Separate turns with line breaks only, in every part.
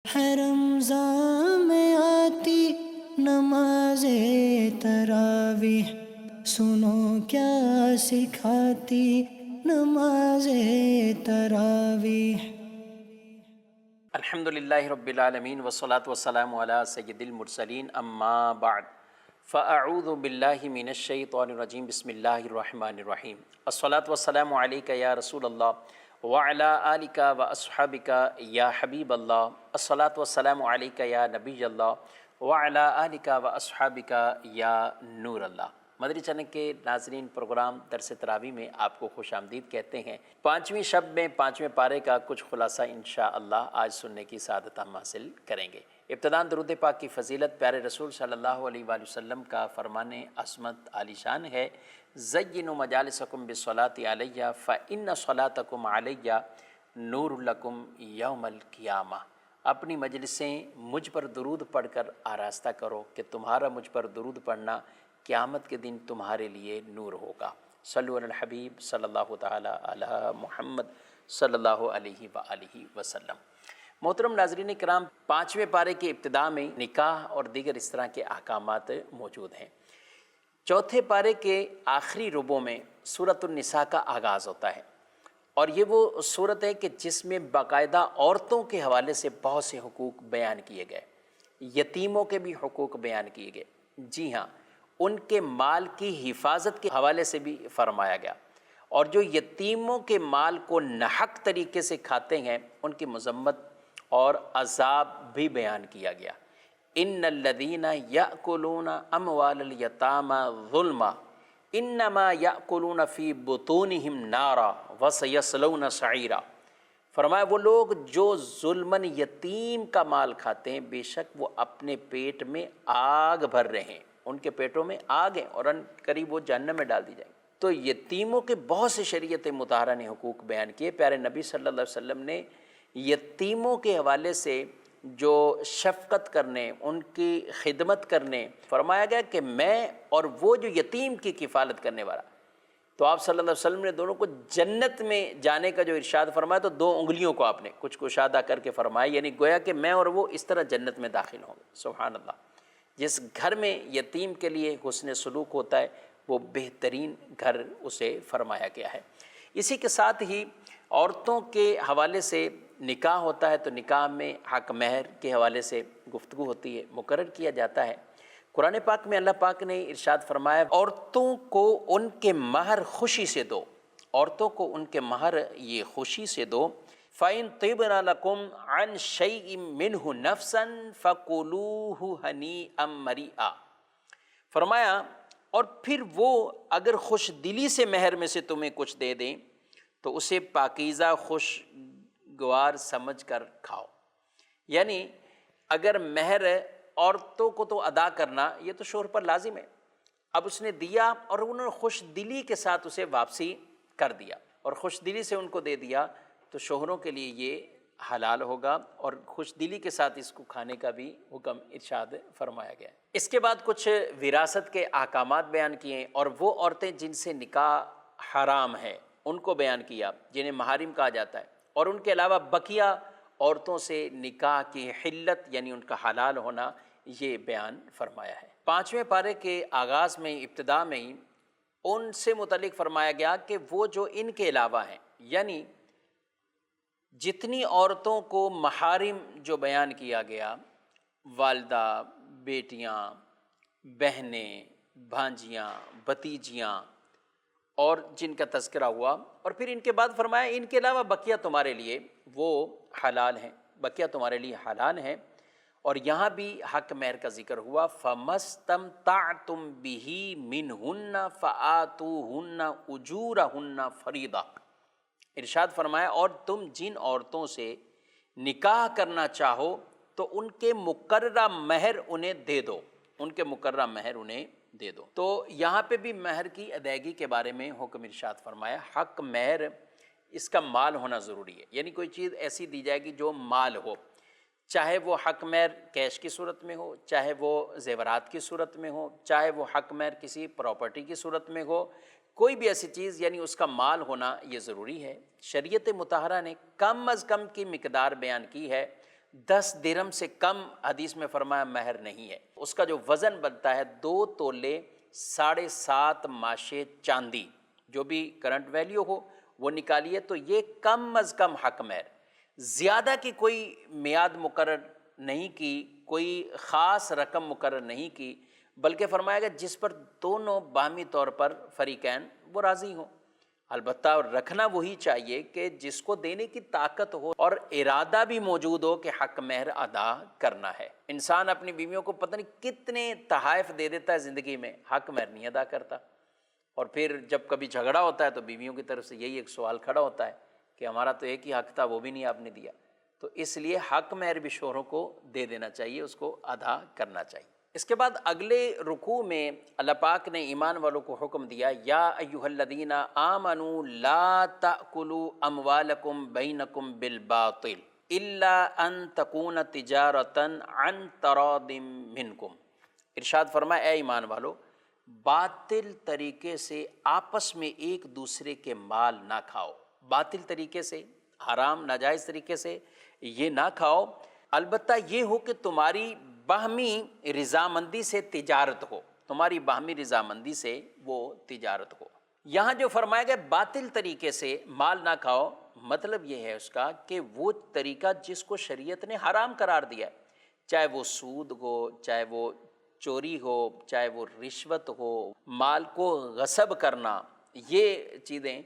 ہے رمضان میں آتی نماز تراویح، سنو کیا سکھاتی نماز تراویح۔
الحمد للہ رب العالمین والصلاة والسلام علی سید المرسلین، اما بعد فاعوذ باللہ من الشیطان الرجیم، بسم اللہ الرحمن الرحیم۔ الصلاة والسلام علیک یا رسول اللہ وعلی آلک واصحابک یا حبیب اللہ، الصلاة والسلام علیک یا نبی اللہ وعلی آلک واصحابک یا نور اللہ۔ مدری چینل کے ناظرین، پروگرام درس تراویح میں آپ کو خوش آمدید کہتے ہیں۔ پانچویں شب میں پانچویں پارے کا کچھ خلاصہ انشاءاللہ آج سننے کی سعادت ہم حاصل کریں گے۔ ابتداً درود پاک کی فضیلت پیارے رسول صلی اللہ علیہ وآلہ وسلم کا فرمان عظمت عالی شان ہے، زینوا مجالسکم بالصلاۃ علیہ فإن صلاتکم علیہ نور لکم یوم القیامہ۔ اپنی مجلسیں مجھ پر درود پڑھ کر آراستہ کرو کہ تمہارا مجھ پر درود پڑھنا قیامت کے دن تمہارے لیے نور ہوگا۔ صلو علی الحبیب صلی اللہ تعالی علی محمد صلی اللہ علیہ وآلہ وسلم۔ محترم ناظرین کرام، پانچویں پارے کے ابتدا میں نکاح اور دیگر اس طرح کے احکامات موجود ہیں۔ چوتھے پارے کے آخری ربع میں سورۃ النساء کا آغاز ہوتا ہے، اور یہ وہ صورت ہے کہ جس میں باقاعدہ عورتوں کے حوالے سے بہت سے حقوق بیان کیے گئے، یتیموں کے بھی حقوق بیان کیے گئے، جی ہاں، ان کے مال کی حفاظت کے حوالے سے بھی فرمایا گیا، اور جو یتیموں کے مال کو ناحق طریقے سے کھاتے ہیں ان کی مذمت اور عذاب بھی بیان کیا گیا۔ ان الذین یأکلون اموال الیتامی ظلما انما یأکلون فی بطونہم نارا وسیصلون سعیرا۔ فرمایا وہ لوگ جو ظلماً یتیم کا مال کھاتے ہیں، بے شک وہ اپنے پیٹ میں آگ بھر رہے ہیں، ان کے پیٹوں میں آگ ہیں اور ان قریب وہ جہنم میں ڈال دی جائیں گے۔ تو یتیموں کے بہت سے شریعت مطہرہ نے حقوق بیان کیے۔ پیارے نبی صلی اللہ علیہ وسلم نے یتیموں کے حوالے سے جو شفقت کرنے، ان کی خدمت کرنے، فرمایا گیا کہ میں اور وہ جو یتیم کی کفالت کرنے والا، تو آپ صلی اللہ علیہ وسلم نے دونوں کو جنت میں جانے کا جو ارشاد فرمایا تو دو انگلیوں کو آپ نے کچھ کشادہ کر کے فرمایا، یعنی گویا کہ میں اور وہ اس طرح جنت میں داخل ہوں گے۔ سبحان اللہ۔ جس گھر میں یتیم کے لیے حسن سلوک ہوتا ہے وہ بہترین گھر اسے فرمایا گیا ہے۔ اسی کے ساتھ ہی عورتوں کے حوالے سے نکاح ہوتا ہے، تو نکاح میں حق مہر کے حوالے سے گفتگو ہوتی ہے، مقرر کیا جاتا ہے۔ قرآن پاک میں اللہ پاک نے ارشاد فرمایا، عورتوں کو ان کے مہر خوشی سے دو، عورتوں کو ان کے مہر یہ خوشی سے دو۔ فَإِن طِبْنَ لَكُمْ عَنْ شَيْءٍ مِّنْهُ نَفْسًا فَكُلُوهُ هَنِيئًا مَرِيئًا۔ فرمایا اور پھر وہ اگر خوش دلی سے مہر میں سے تمہیں کچھ دے دیں تو اسے پاکیزہ خوشگوار سمجھ کر کھاؤ۔ یعنی اگر مہر عورتوں کو تو ادا کرنا یہ تو شوہر پر لازم ہے، اب اس نے دیا اور انہوں نے خوش دلی کے ساتھ اسے واپسی کر دیا اور خوش دلی سے ان کو دے دیا، تو شوہروں کے لیے یہ حلال ہوگا، اور خوش دلی کے ساتھ اس کو کھانے کا بھی حکم ارشاد فرمایا گیا ہے۔ اس کے بعد کچھ وراثت کے احکامات بیان کیے، اور وہ عورتیں جن سے نکاح حرام ہے ان کو بیان کیا، جنہیں محارم کہا جاتا ہے، اور ان کے علاوہ بقیہ عورتوں سے نکاح کی حلت یعنی ان کا حلال ہونا یہ بیان فرمایا ہے۔ پانچویں پارے کے آغاز میں ابتدا میں ہی ان سے متعلق فرمایا گیا کہ وہ جو ان کے علاوہ ہیں، یعنی جتنی عورتوں کو محارم جو بیان کیا گیا، والدہ، بیٹیاں، بہنیں، بھانجیاں، بھتیجیاں، اور جن کا تذکرہ ہوا، اور پھر ان کے بعد فرمایا ان کے علاوہ بقیہ تمہارے لیے وہ حلال ہیں، بقیہ تمہارے لیے حلال ہیں۔ اور یہاں بھی حق مہر کا ذکر ہوا، فَمَسْتَمْتَعْتُمْ بِهِ مِنْهُنَّ فَآتُوهُنَّ أُجُورَهُنَّ فَرِيضَةً۔ ارشاد فرمایا اور تم جن عورتوں سے نکاح کرنا چاہو تو ان کے مقررہ مہر انہیں دے دو، ان کے مقررہ مہر انہیں دے دو۔ تو یہاں پہ بھی مہر کی ادائیگی کے بارے میں حکم ارشاد فرمایا۔ حق مہر اس کا مال ہونا ضروری ہے، یعنی کوئی چیز ایسی دی جائے گی جو مال ہو، چاہے وہ حق مہر کیش کی صورت میں ہو، چاہے وہ زیورات کی صورت میں ہو، چاہے وہ حق مہر کسی پراپرٹی کی صورت میں ہو، کوئی بھی ایسی چیز یعنی اس کا مال ہونا یہ ضروری ہے۔ شریعت مطہرہ نے کم از کم کی مقدار بیان کی ہے، 10 درہم سے کم حدیث میں فرمایا مہر نہیں ہے۔ اس کا جو وزن بنتا ہے 2 تولے 7.5 ماشے چاندی، جو بھی کرنٹ ویلیو ہو وہ نکالیے، تو یہ کم از کم حق مہر۔ زیادہ کی کوئی میعاد مقرر نہیں کی، کوئی خاص رقم مقرر نہیں کی، بلکہ فرمایا گیا جس پر دونوں باہمی طور پر فریقین وہ راضی ہوں۔ البتہ رکھنا وہی چاہیے کہ جس کو دینے کی طاقت ہو اور ارادہ بھی موجود ہو کہ حق مہر ادا کرنا ہے۔ انسان اپنی بیویوں کو پتہ نہیں کتنے تحائف دے دیتا ہے زندگی میں، حق مہر نہیں ادا کرتا، اور پھر جب کبھی جھگڑا ہوتا ہے تو بیویوں کی طرف سے یہی ایک سوال کھڑا ہوتا ہے کہ ہمارا تو ایک ہی حق تھا، وہ بھی نہیں آپ نے دیا۔ تو اس لیے حق مہر بھی شوہروں کو دے دینا چاہیے، اس کو ادا کرنا چاہیے۔ اس کے بعد اگلے رکوع میں اللہ پاک نے ایمان والوں کو حکم دیا، یا ایھا الذین آمنوا لا تأکلوا اموالکم بینکم بالباطل الا ان تکون تجارۃ عن تراض منکم۔ ارشاد فرمایا اے ایمان والو، باطل طریقے سے آپس میں ایک دوسرے کے مال نہ کھاؤ، باطل طریقے سے، حرام ناجائز طریقے سے یہ نہ کھاؤ، البتہ یہ ہو کہ تمہاری باہمی رضامندی سے تجارت ہو، تمہاری باہمی رضامندی سے وہ تجارت ہو۔ یہاں جو فرمایا گیا باطل طریقے سے مال نہ کھاؤ، مطلب یہ ہے اس کا کہ وہ طریقہ جس کو شریعت نے حرام قرار دیا ہے، چاہے وہ سود ہو، چاہے وہ چوری ہو، چاہے وہ رشوت ہو، مال کو غصب کرنا، یہ چیزیں،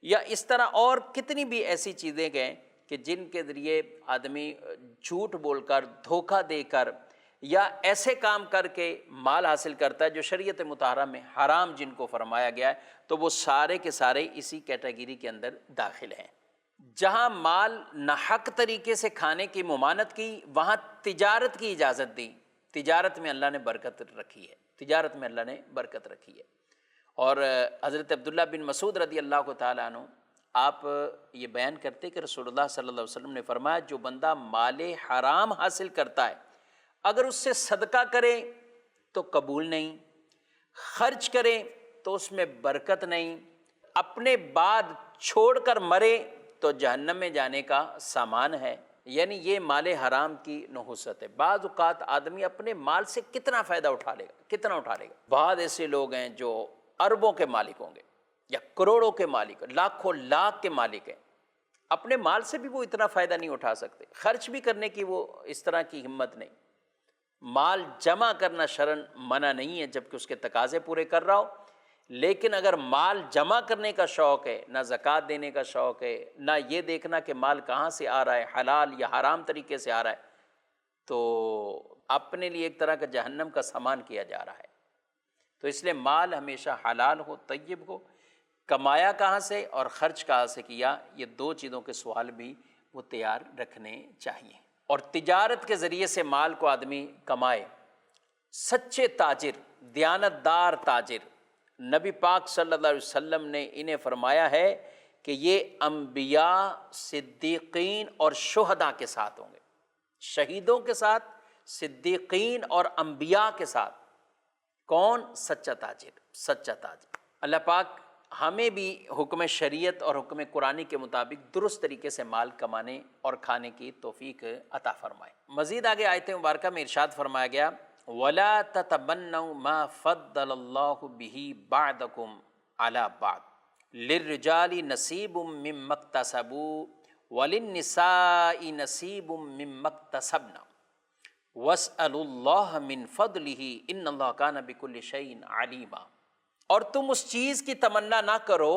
یا اس طرح اور کتنی بھی ایسی چیزیں گئیں کہ جن کے ذریعے آدمی جھوٹ بول کر، دھوکہ دے کر، یا ایسے کام کر کے مال حاصل کرتا ہے جو شریعت مطہرہ میں حرام جن کو فرمایا گیا ہے، تو وہ سارے کے سارے اسی کیٹیگری کے اندر داخل ہیں۔ جہاں مال ناحق طریقے سے کھانے کی ممانعت کی، وہاں تجارت کی اجازت دی۔ تجارت میں اللہ نے برکت رکھی ہے، تجارت میں اللہ نے برکت رکھی ہے۔ اور حضرت عبداللہ بن مسعود رضی اللہ تعالیٰ عنہ آپ یہ بیان کرتے کہ رسول اللہ صلی اللہ علیہ وسلم نے فرمایا، جو بندہ مال حرام حاصل کرتا ہے اگر اس سے صدقہ کرے تو قبول نہیں، خرچ کرے تو اس میں برکت نہیں، اپنے بعد چھوڑ کر مرے تو جہنم میں جانے کا سامان ہے۔ یعنی یہ مال حرام کی نحوست ہے۔ بعض اوقات آدمی اپنے مال سے کتنا فائدہ اٹھا لے گا، کتنا اٹھا لے گا۔ بعض ایسے لوگ ہیں جو اربوں کے مالک ہوں گے یا کروڑوں کے مالک، لاکھوں لاکھ کے مالک ہیں، اپنے مال سے بھی وہ اتنا فائدہ نہیں اٹھا سکتے، خرچ بھی کرنے کی وہ اس طرح کی ہمت نہیں۔ مال جمع کرنا شرعاً منع نہیں ہے جبکہ اس کے تقاضے پورے کر رہا ہو، لیکن اگر مال جمع کرنے کا شوق ہے، نہ زکوٰۃ دینے کا شوق ہے، نہ یہ دیکھنا کہ مال کہاں سے آ رہا ہے، حلال یا حرام طریقے سے آ رہا ہے، تو اپنے لیے ایک طرح کا جہنم کا سامان کیا جا رہا ہے۔ تو اس لیے مال ہمیشہ حلال ہو، طیب ہو، کمایا کہاں سے اور خرچ کہاں سے کیا، یہ دو چیزوں کے سوال بھی وہ تیار رکھنے چاہیے۔ اور تجارت کے ذریعے سے مال کو آدمی کمائے۔ سچے تاجر، دیانتدار تاجر، نبی پاک صلی اللہ علیہ وسلم نے انہیں فرمایا ہے کہ یہ انبیاء، صدیقین اور شہداء کے ساتھ ہوں گے، شہیدوں کے ساتھ، صدیقین اور انبیاء کے ساتھ۔ کون؟ سچا تاجر، سچا تاجر۔ اللہ پاک ہمیں بھی حکم شریعت اور حکم قرآنی کے مطابق درست طریقے سے مال کمانے اور کھانے کی توفیق عطا فرمائے۔ مزید آگے آیت مبارکہ میں ارشاد فرمایا گیا، وَلَا تَتَمَنَّوْا مَا فَضَّلَ اللَّهُ بِهِ بَعْضَكُمْ عَلَى بَعْضٍ لِلرِّجَالِ نَصِيبٌ مِّمَّا اكْتَسَبُوا وَلِلنِّسَاءِ نَصِيبٌ مِّمَّا اكْتَسَبْنَ وَاسْأَلُوا اللَّهَ مِن فَضْلِهِ إِنَّ اللَّهَ كَانَ بِكُلِّ شَيْءٍ عَلِيمًا۔ اور تم اس چیز کی تمنا نہ کرو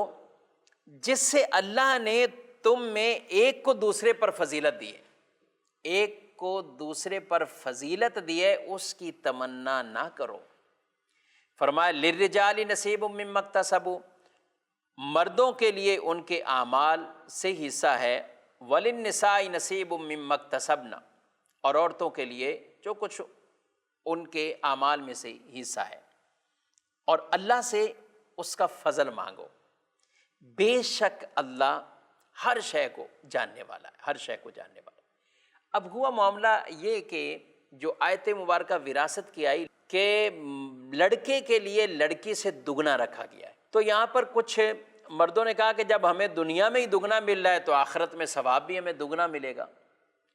جس سے اللہ نے تم میں ایک کو دوسرے پر فضیلت دی ہے، ایک کو دوسرے پر فضیلت دی ہے، اس کی تمنا نہ کرو۔ فرمایا للرجال نصیب مما اکتسبوا، مردوں کے لیے ان کے اعمال سے حصہ ہے، وللنساء نصیب مما اکتسبن، اور عورتوں کے لیے جو کچھ ان کے اعمال میں سے حصہ ہے۔ اور اللہ سے اس کا فضل مانگو، بے شک اللہ ہر شے کو جاننے والا ہے، ہر شے کو جاننے والا ہے۔ اب ہوا معاملہ یہ کہ جو آیت مبارکہ وراثت کی آئی کہ لڑکے کے لیے لڑکی سے دگنا رکھا گیا ہے، تو یہاں پر کچھ مردوں نے کہا کہ جب ہمیں دنیا میں ہی دگنا مل رہا ہے تو آخرت میں ثواب بھی ہمیں دگنا ملے گا،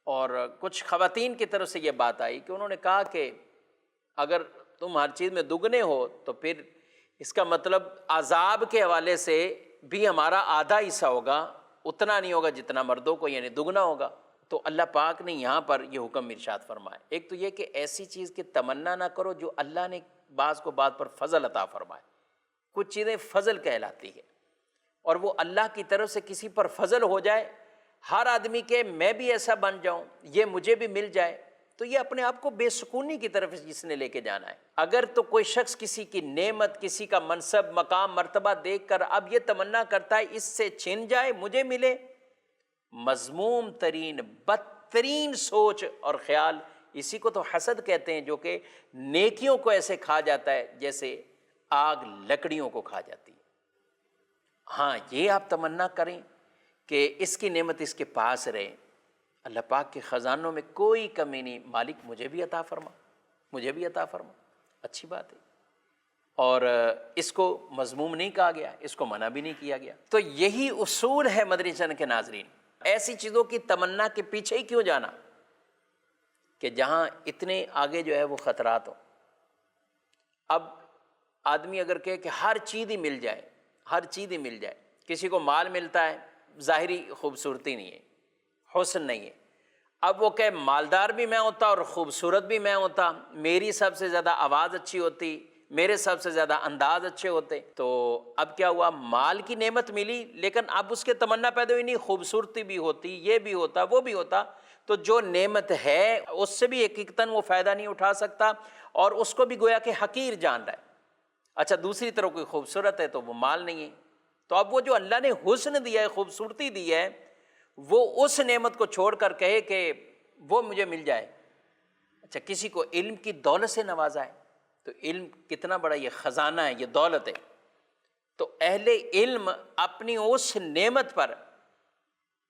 اور کچھ خواتین کی طرف سے یہ بات آئی کہ انہوں نے کہا کہ اگر تم ہر چیز میں دگنے ہو تو پھر اس کا مطلب عذاب کے حوالے سے بھی ہمارا آدھا حصہ ہوگا، اتنا نہیں ہوگا جتنا مردوں کو، یعنی دگنا ہوگا۔ تو اللہ پاک نے یہاں پر یہ حکم ارشاد فرمایا، ایک تو یہ کہ ایسی چیز کی تمنا نہ کرو جو اللہ نے بعض کو بعض پر فضل عطا فرمائے۔ کچھ چیزیں فضل کہلاتی ہے، اور وہ اللہ کی طرف سے کسی پر فضل ہو جائے، ہر آدمی کے میں بھی ایسا بن جاؤں، یہ مجھے بھی مل جائے، تو یہ اپنے آپ کو بے سکونی کی طرف جس نے لے کے جانا ہے۔ اگر تو کوئی شخص کسی کی نعمت، کسی کا منصب، مقام، مرتبہ دیکھ کر اب یہ تمنا کرتا ہے اس سے چھن جائے مجھے ملے، مذموم ترین بدترین سوچ اور خیال، اسی کو تو حسد کہتے ہیں، جو کہ نیکیوں کو ایسے کھا جاتا ہے جیسے آگ لکڑیوں کو کھا جاتی ہے۔ ہاں یہ آپ تمنا کریں کہ اس کی نعمت اس کے پاس رہے، اللہ پاک کے خزانوں میں کوئی کمی نہیں، مالک مجھے بھی عطا فرما، مجھے بھی عطا فرما، اچھی بات ہے۔ اور اس کو مذموم نہیں کہا گیا، اس کو منع بھی نہیں کیا گیا۔ تو یہی اصول ہے مدنی چینل کے ناظرین، ایسی چیزوں کی تمنا کے پیچھے ہی کیوں جانا کہ جہاں اتنے آگے جو ہے وہ خطرات ہوں۔ اب آدمی اگر کہے کہ ہر چیز ہی مل جائے، ہر چیز ہی مل جائے، کسی کو مال ملتا ہے، ظاہری خوبصورتی نہیں ہے، حسن نہیں ہے، اب وہ کہ مالدار بھی میں ہوتا اور خوبصورت بھی میں ہوتا، میری سب سے زیادہ آواز اچھی ہوتی، میرے سب سے زیادہ انداز اچھے ہوتے، تو اب کیا ہوا، مال کی نعمت ملی لیکن اب اس کے تمنا پیدا ہوئی نہیں، خوبصورتی بھی ہوتی، یہ بھی ہوتا، وہ بھی ہوتا، تو جو نعمت ہے اس سے بھی حقیقتاً وہ فائدہ نہیں اٹھا سکتا، اور اس کو بھی گویا کہ حقیر جان رہا ہے۔ اچھا دوسری طرف کوئی خوبصورت ہے تو وہ مال نہیں ہے، تو اب وہ جو اللہ نے حسن دیا ہے، خوبصورتی دی ہے، وہ اس نعمت کو چھوڑ کر کہے کہ وہ مجھے مل جائے۔ اچھا کسی کو علم کی دولت سے نوازا ہے، تو علم کتنا بڑا یہ خزانہ ہے، یہ دولت ہے، تو اہل علم اپنی اس نعمت پر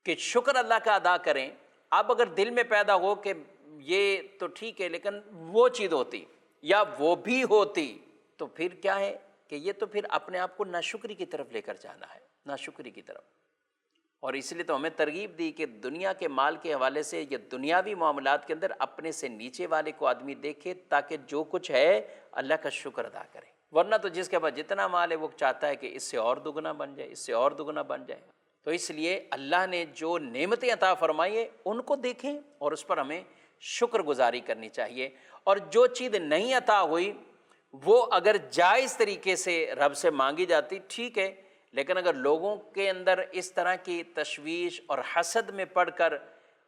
کہ شکر اللہ کا ادا کریں۔ اب اگر دل میں پیدا ہو کہ یہ تو ٹھیک ہے لیکن وہ چیز ہوتی یا وہ بھی ہوتی، تو پھر کیا ہے کہ یہ تو پھر اپنے آپ کو ناشکری کی طرف لے کر جانا ہے، ناشکری کی طرف۔ اور اس لیے تو ہمیں ترغیب دی کہ دنیا کے مال کے حوالے سے یا دنیاوی معاملات کے اندر اپنے سے نیچے والے کو آدمی دیکھے تاکہ جو کچھ ہے اللہ کا شکر ادا کرے، ورنہ تو جس کے پاس جتنا مال ہے وہ چاہتا ہے کہ اس سے اور دگنا بن جائے، اس سے اور دگنا بن جائے۔ تو اس لیے اللہ نے جو نعمتیں عطا فرمائی ہیں ان کو دیکھیں اور اس پر ہمیں شکر گزاری کرنی چاہیے، اور جو چیز نہیں عطا ہوئی وہ اگر جائز طریقے سے رب سے مانگی جاتی ٹھیک ہے، لیکن اگر لوگوں کے اندر اس طرح کی تشویش اور حسد میں پڑھ کر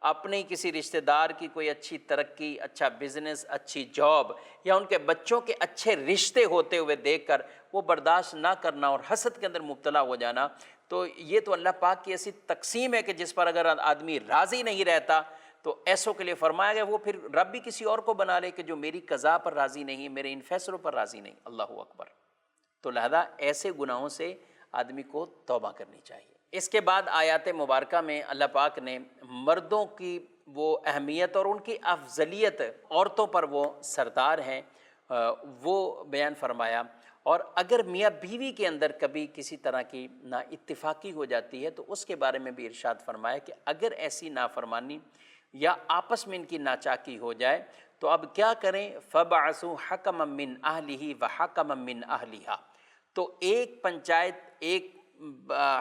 اپنے کسی رشتہ دار کی کوئی اچھی ترقی، اچھا بزنس، اچھی جاب یا ان کے بچوں کے اچھے رشتے ہوتے ہوئے دیکھ کر وہ برداشت نہ کرنا اور حسد کے اندر مبتلا ہو جانا، تو یہ تو اللہ پاک کی ایسی تقسیم ہے کہ جس پر اگر آدمی راضی نہیں رہتا تو ایسوں کے لیے فرمایا گیا وہ پھر رب بھی کسی اور کو بنا لے کہ جو میری قضا پر راضی نہیں، میرے ان فیصلوں پر راضی نہیں۔ اللہ اکبر۔ تو لہذا ایسے گناہوں سے آدمی کو توبہ کرنی چاہیے۔ اس کے بعد آیات مبارکہ میں اللہ پاک نے مردوں کی وہ اہمیت اور ان کی افضلیت، عورتوں پر وہ سردار ہیں، وہ بیان فرمایا، اور اگر میاں بیوی کے اندر کبھی کسی طرح کی نا اتفاقی ہو جاتی ہے تو اس کے بارے میں بھی ارشاد فرمایا کہ اگر ایسی نافرمانی یا آپس میں ان کی ناچاکی ہو جائے تو اب کیا کریں، فَبَعَثُوا حَكَمًا مِّنْ أَهْلِهِ وَحَكَمًا مِّنْ أَهْلِهَا، تو ایک پنچایت، ایک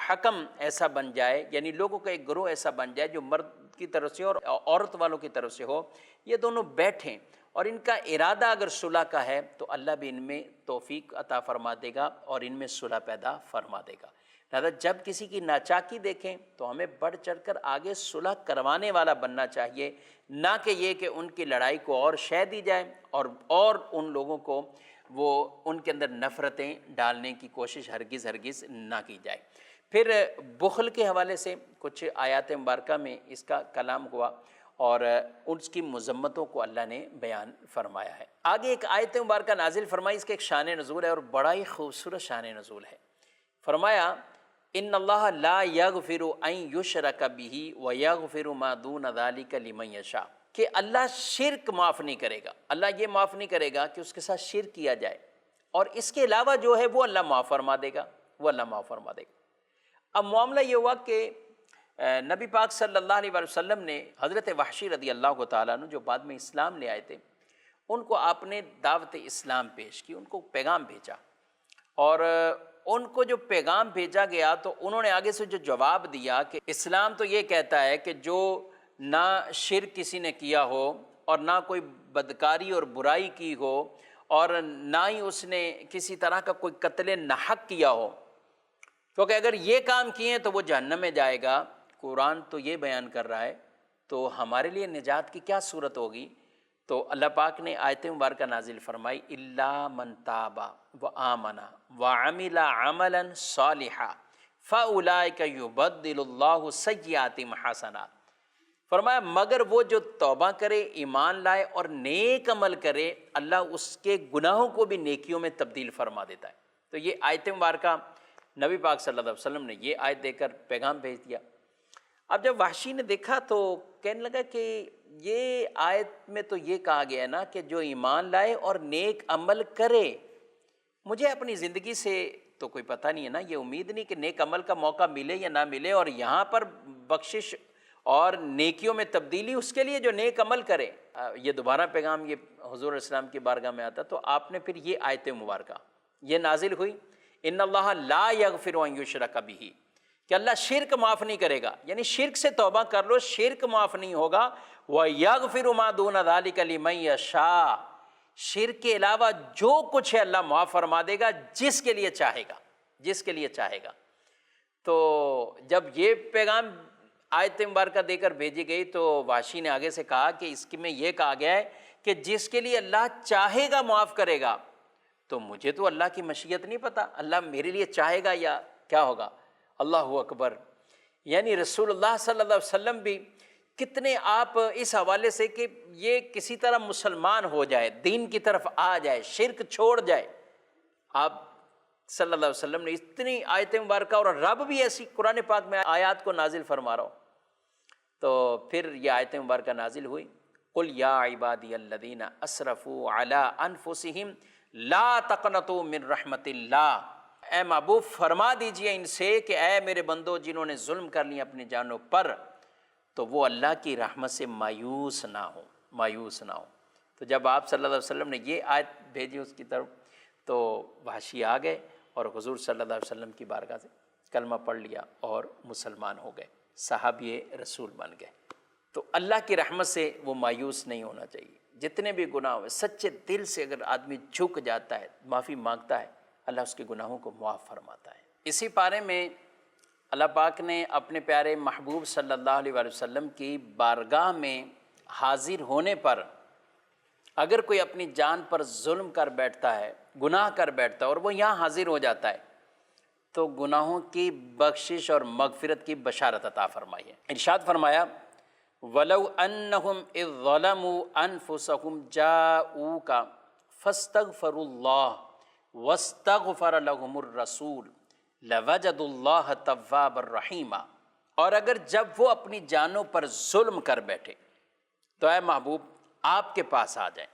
حکم ایسا بن جائے، یعنی لوگوں کا ایک گروہ ایسا بن جائے جو مرد کی طرف سے اور عورت والوں کی طرف سے ہو، یہ دونوں بیٹھیں اور ان کا ارادہ اگر صلح کا ہے تو اللہ بھی ان میں توفیق عطا فرما دے گا اور ان میں صلح پیدا فرما دے گا۔ لہذا جب کسی کی ناچاکی دیکھیں تو ہمیں بڑھ چڑھ کر آگے صلح کروانے والا بننا چاہیے، نہ کہ یہ کہ ان کی لڑائی کو اور شے دی جائے اور ان لوگوں کو وہ ان کے اندر نفرتیں ڈالنے کی کوشش ہرگز نہ کی جائے۔ پھر بخل کے حوالے سے کچھ آیات مبارکہ میں اس کا کلام ہوا اور اس کی مذمتوں کو اللہ نے بیان فرمایا ہے۔ آگے ایک آیت مبارکہ نازل فرمائی، اس کے ایک شان نزول ہے اور بڑا ہی خوبصورت شان نزول ہے۔ فرمایا ان اللہ لا یغفر ان یشرک بہ ویغفر ما دون ذلک لمن یشاء، کہ اللہ شرک معاف نہیں کرے گا، اللہ یہ معاف نہیں کرے گا کہ اس کے ساتھ شرک کیا جائے، اور اس کے علاوہ جو ہے وہ اللہ معاف فرما دے گا، وہ اللہ معاف فرما دے گا۔ اب معاملہ یہ ہوا کہ نبی پاک صلی اللہ علیہ وآلہ وسلم نے حضرت وحشی رضی اللہ تعالیٰ عنہ جو بعد میں اسلام لے آئے تھے، ان کو آپ نے دعوت اسلام پیش کی، ان کو پیغام بھیجا، اور ان کو جو پیغام بھیجا گیا تو انہوں نے آگے سے جو جواب دیا کہ اسلام تو یہ کہتا ہے کہ جو نہ شرک کسی نے کیا ہو اور نہ کوئی بدکاری اور برائی کی ہو اور نہ ہی اس نے کسی طرح کا کوئی قتل ناحق کیا ہو، کیونکہ اگر یہ کام کیے تو وہ جہنم میں جائے گا۔ قرآن تو یہ بیان کر رہا ہے، تو ہمارے لیے نجات کی کیا صورت ہوگی؟ تو اللہ پاک نے آیت مبارکہ نازل فرمائی الا من تاب وآمن وعمل عملا صالحا فاولئک یبدل اللہ سیئاتہم حسنات، فرمایا مگر وہ جو توبہ کرے، ایمان لائے اور نیک عمل کرے، اللہ اس کے گناہوں کو بھی نیکیوں میں تبدیل فرما دیتا ہے۔ تو یہ آیت مبارکہ نبی پاک صلی اللہ علیہ وسلم نے یہ آیت دے کر پیغام بھیج دیا۔ اب جب وحشی نے دیکھا تو کہنے لگا کہ یہ آیت میں تو یہ کہا گیا ہے نا کہ جو ایمان لائے اور نیک عمل کرے، مجھے اپنی زندگی سے تو کوئی پتہ نہیں ہے نا، یہ امید نہیں کہ نیک عمل کا موقع ملے یا نہ ملے، اور یہاں پر بخشش اور نیکیوں میں تبدیلی اس کے لیے جو نیک عمل کرے۔ یہ دوبارہ پیغام یہ حضور اسلام کی بارگاہ میں آتا، تو آپ نے پھر یہ آیت مبارکہ یہ نازل ہوئی، ان اللہ لا یغفر ان یشرک بہ، کہ اللہ شرک معاف نہیں کرے گا، یعنی شرک سے توبہ کر لو، شرک معاف نہیں ہوگا۔ وَيَغْفِرُ مَا دُونَ ذَلِكَ لِمَن يَشَاءُ، شرک کے علاوہ جو کچھ ہے اللہ معاف فرما دے گا جس کے لیے چاہے گا، جس کے لیے چاہے گا۔ تو جب یہ پیغام آیت مبارکہ دے کر بھیجی گئی تو وحشی نے آگے سے کہا کہ اس میں یہ کہا گیا ہے کہ جس کے لیے اللہ چاہے گا معاف کرے گا، تو مجھے تو اللہ کی مشیت نہیں پتہ، اللہ میرے لیے چاہے گا یا کیا ہوگا۔ اللہ اکبر، یعنی رسول اللہ صلی اللہ علیہ وسلم بھی کتنے آپ اس حوالے سے کہ یہ کسی طرح مسلمان ہو جائے، دین کی طرف آ جائے، شرک چھوڑ جائے، آپ صلی اللہ علیہ وسلم نے اتنی آیت مبارکہ، اور رب بھی ایسی قرآن پاک میں آیات کو نازل فرما رہا ہو۔ تو پھر یہ آیت مبارکہ نازل ہوئی، قل یا عبادی الذین اسرفوا علی انفسہم لا تقنطوا من رحمت اللہ، اے محبوب فرما دیجئے ان سے کہ اے میرے بندو جنہوں نے ظلم کر لیا اپنی جانوں پر، تو وہ اللہ کی رحمت سے مایوس نہ ہو، مایوس نہ ہو۔ تو جب آپ صلی اللہ علیہ وسلم نے یہ آیت بھیجی اس کی طرف، تو وحشی آ گئے اور حضور صلی اللہ علیہ وسلم کی بارگاہ سے کلمہ پڑھ لیا اور مسلمان ہو گئے، صحابی رسول بن گئے۔ تو اللہ کی رحمت سے وہ مایوس نہیں ہونا چاہیے، جتنے بھی گناہ ہوئے سچے دل سے اگر آدمی جھک جاتا ہے، معافی مانگتا ہے، اللہ اس کے گناہوں کو معاف فرماتا ہے۔ اسی پارے میں اللہ پاک نے اپنے پیارے محبوب صلی اللہ علیہ وآلہ وسلم کی بارگاہ میں حاضر ہونے پر اگر کوئی اپنی جان پر ظلم کر بیٹھتا ہے، گناہ کر بیٹھتا ہے، اور وہ یہاں حاضر ہو جاتا ہے، تو گناہوں کی بخشش اور مغفرت کی بشارت عطا فرمائی ہے۔ ارشاد فرمایا وَلَوْ أَنَّهُمْ إِذ ظَلَمُوا أَنفُسَهُمْ جَاءُوكَ فَاسْتَغْفَرُوا اللَّهَ وَاسْتَغْفَرَ لَهُمُ الرَّسُولُ لَوَجَدُوا اللَّهَ تَوَّابًا رَحِيمًا، اور اگر جب وہ اپنی جانوں پر ظلم کر بیٹھے تو اے محبوب آپ کے پاس آ جائیں،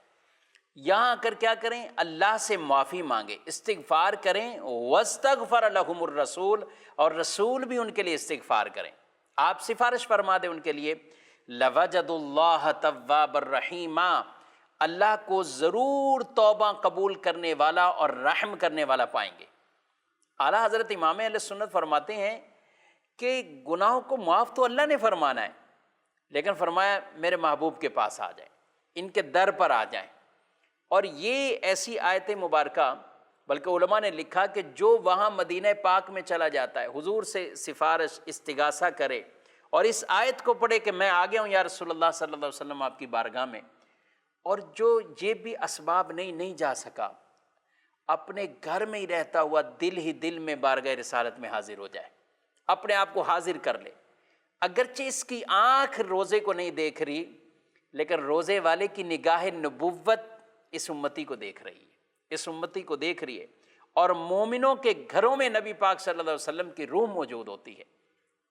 یہاں آ کر کیا کریں؟ اللہ سے معافی مانگیں، استغفار کریں، وَاسْتَغْفَرَ لَهُمُ الرَّسُولُ، اور رسول بھی ان کے لیے استغفار کریں، آپ سفارش فرما دیں ان کے لیے، لَوَجَدُوا اللَّهَ تَوَّابًا رَحِيمًا، اللہ کو ضرور توبہ قبول کرنے والا اور رحم کرنے والا پائیں گے۔ اعلیٰ حضرت امام اہل سنت فرماتے ہیں کہ گناہوں کو معاف تو اللہ نے فرمانا ہے، لیکن فرمایا میرے محبوب کے پاس آ جائیں، ان کے در پر آ جائیں۔ اور یہ ایسی آیت مبارکہ، بلکہ علماء نے لکھا کہ جو وہاں مدینہ پاک میں چلا جاتا ہے، حضور سے سفارش استغاثہ کرے اور اس آیت کو پڑھے کہ میں آ گیا ہوں یا رسول اللہ صلی اللہ علیہ وسلم آپ کی بارگاہ میں، اور جو یہ بھی اسباب نہیں جا سکا، اپنے گھر میں ہی رہتا ہوا دل ہی دل میں بارگاہ رسالت میں حاضر ہو جائے، اپنے آپ کو حاضر کر لے، اگرچہ اس کی آنکھ روزے کو نہیں دیکھ رہی، لیکن روزے والے کی نگاہ نبوت اس امتی کو دیکھ رہی ہے، اس امتی کو دیکھ رہی ہے، اور مومنوں کے گھروں میں نبی پاک صلی اللہ علیہ وسلم کی روح موجود ہوتی ہے،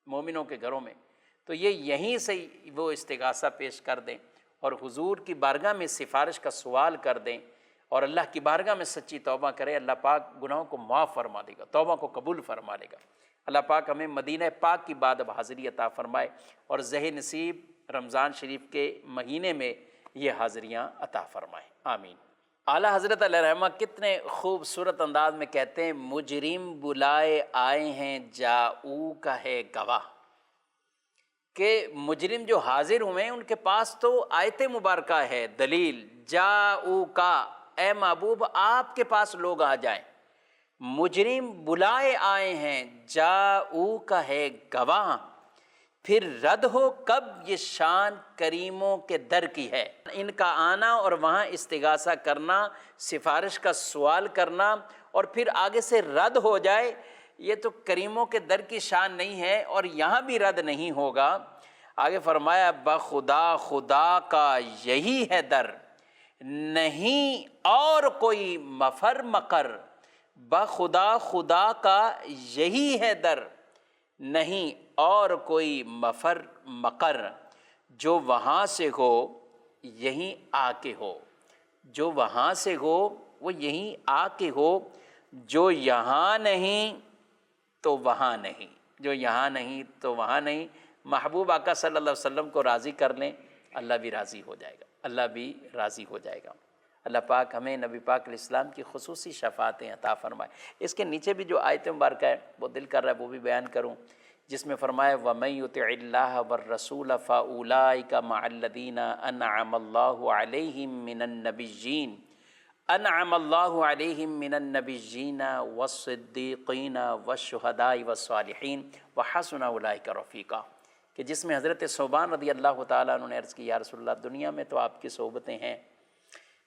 مومنوں کے گھروں میں، تو یہ یہیں سے وہ استغاثہ پیش کر دیں اور حضور کی بارگاہ میں سفارش کا سوال کر دیں اور اللہ کی بارگاہ میں سچی توبہ کرے، اللہ پاک گناہوں کو معاف فرما دے گا، توبہ کو قبول فرما لے گا۔ اللہ پاک ہمیں مدینہ پاک کی بعد اب حاضری عطا فرمائے اور ذہ نصیب رمضان شریف کے مہینے میں یہ حاضریاں عطا فرمائے، آمین۔ اعلیٰ حضرت علیہ رحمہ کتنے خوبصورت انداز میں کہتے ہیں، مجرم بلائے آئے ہیں جاؤ کا ہے گواہ، کہ مجرم جو حاضر ہوئے ہیں ان کے پاس تو آیت مبارکہ ہے، دلیل، جاؤ کا، اے محبوب آپ کے پاس لوگ آ جائیں، مجرم بلائے آئے ہیں جاؤ کا ہے گواہ، پھر رد ہو کب یہ شان کریموں کے در کی ہے۔ ان کا آنا اور وہاں استغاثہ کرنا، سفارش کا سوال کرنا اور پھر آگے سے رد ہو جائے، یہ تو کریموں کے در کی شان نہیں ہے اور یہاں بھی رد نہیں ہوگا۔ آگے فرمایا بخدا خدا کا یہی ہے در، نہیں اور کوئی مفر مقر، بخدا خدا کا یہی ہے در، نہیں اور کوئی مفر مقر، جو وہاں سے ہو یہیں آ کے ہو، جو وہاں سے ہو وہ یہیں آ کے ہو، جو یہاں نہیں تو وہاں نہیں، جو یہاں نہیں تو وہاں نہیں۔ محبوب آقا صلی اللہ علیہ وسلم کو راضی کر لیں، اللہ بھی راضی ہو جائے گا، اللہ بھی راضی ہو جائے گا۔ اللہ پاک ہمیں نبی پاک علیہ السلام کی خصوصی شفاعتیں عطا فرمائے۔ اس کے نیچے بھی جو آیت مبارکہ ہے وہ دل کر رہا ہے وہ بھی بیان کروں، جس میں فرمایا وَمَن يُطِعِ اللَّهَ وَالرَّسُولَ فَأُولَٰئِكَ مَعَ الَّذِينَ أَنْعَمَ اللَّهُ عَلَيْهِم مِّنَ النَّبِيِّينَ أَنْعَمَ اللَّهُ عَلَيْهِم مِّنَ النَّبِيِّينَ وَالصِّدِّيقِينَ وَالشُّهَدَاءِ وَالصَّالِحِينَ وَحَسُنَ أُولَٰئِكَ رَفِيقًا، کہ جس میں حضرت ثوبان رضی اللہ تعالیٰ عنہ نے عرض کی، یا رسول اللہ دنیا میں تو آپ کی صحبتیں ہیں،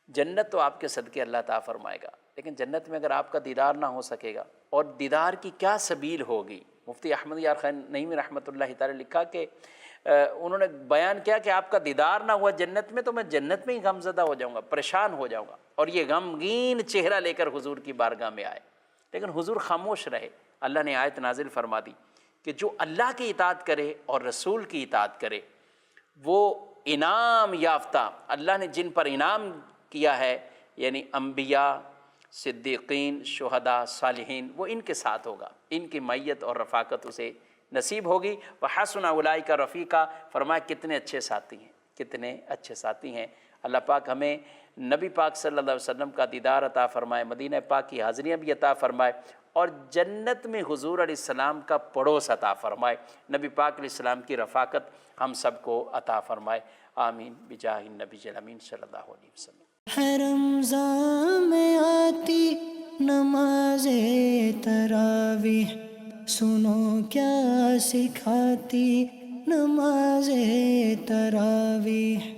جنت تو آپ کے صدقے اللہ تعالیٰ فرمائے گا، لیکن جنت میں اگر آپ کا دیدار نہ ہو سکے گا، اور دیدار کی کیا سبیل ہوگی؟ مفتی احمد یار خان نعیمی رحمۃ اللہ تعالیٰ لکھا کہ انہوں نے بیان کیا کہ آپ کا دیدار نہ ہوا جنت میں تو میں جنت میں ہی غم زدہ ہو جاؤں گا، پریشان ہو جاؤں گا، اور یہ غمگین چہرہ لے کر حضور کی بارگاہ میں آئے، لیکن حضور خاموش رہے۔ اللہ نے آیت نازل فرما دی کہ جو اللہ کی اطاعت کرے اور رسول کی اطاعت کرے وہ انعام یافتہ، اللہ نے جن پر انعام کیا ہے یعنی انبیاء، صدیقین، شہداء، صالحین، وہ ان کے ساتھ ہوگا، ان کی معیت اور رفاقت اسے نصیب ہوگی۔ وَحَسُنَ أُولَٰئِكَ رَفِيقًا، فرمایا کتنے اچھے ساتھی ہیں، کتنے اچھے ساتھی ہیں۔ اللہ پاک ہمیں نبی پاک صلی اللہ علیہ وسلم کا دیدار عطا فرمائے، مدینہ پاک کی حاضریاں بھی عطا فرمائے، اور جنت میں حضور علیہ السلام کا پڑوس عطا فرمائے، نبی پاک علیہ السلام کی رفاقت ہم سب کو عطا فرمائے، آمین بجاہ النبی الامین صلی اللہ علیہ وسلم۔
ہے رمضان میں آتی نماز تراویح، سنو کیا سکھاتی نماز تراویح۔